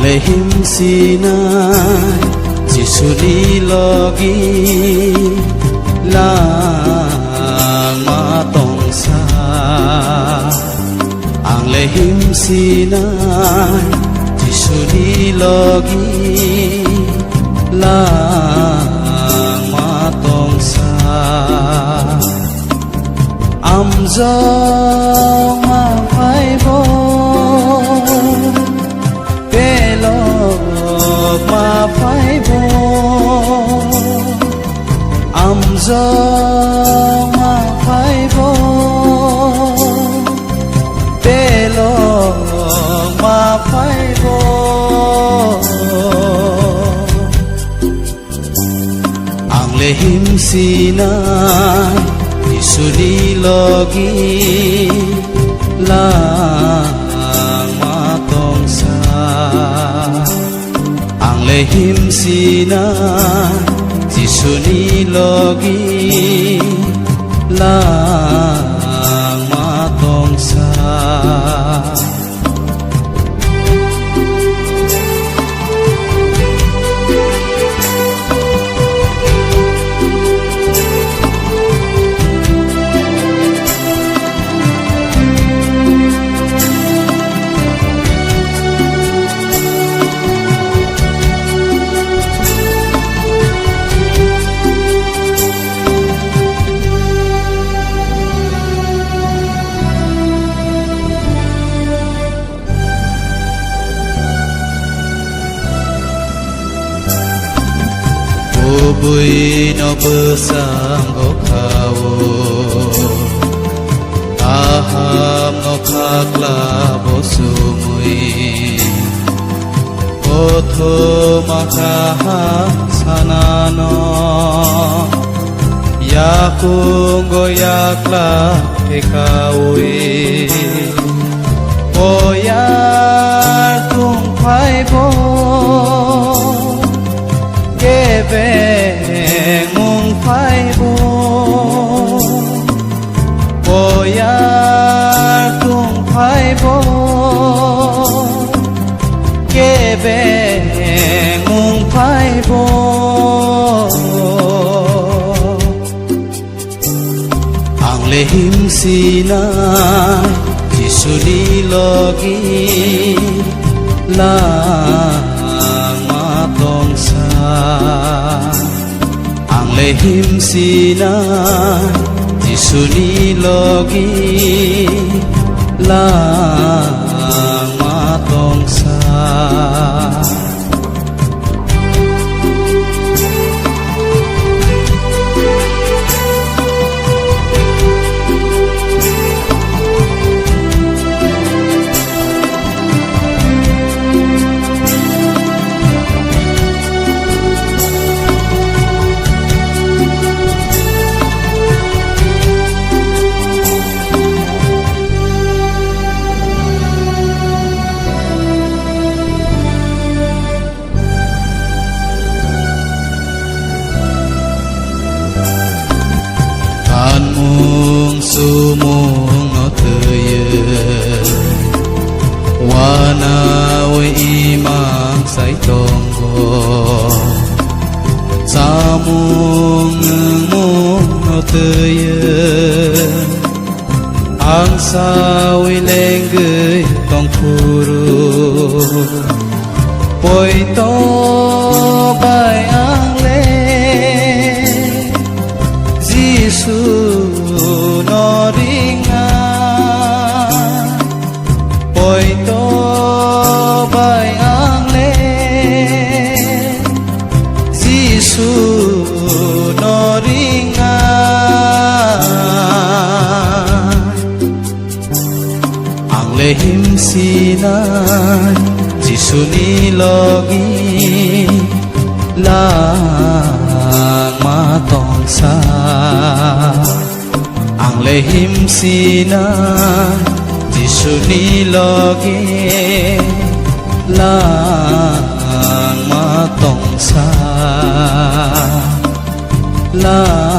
lehim sinai Jisuni logi lang matong sa ang lehim sinai Jisuni logi lang matong sa amzong mapaibo mapaibo amzong mapaibo belong mapaibo ang lehim sinai isuni logi lang matong sa ang lehim sinai Jisuni logi lang matong sa Bui no besanggo kawo aham no kakla bosumui otho makaha sanano yakungo yakla ekawe oyar tung phaibo beng mung phaibo boyar tung phaibo ke beng mung phaibo ang lehim sinai Jisuni logi lang matong sa ang lehim sinai Jisuni logi lang matong sa sumung no teye wana we imang sai tonggo samung mung no teye ang sawi lenggei tong puru poi to bai ang le Jisu no ringan poi to bai ang le Jisu no ringan ang lehim sinai Jisuni logi lang matong sa ang lehim sinai Jisuni logi lang matong sa lang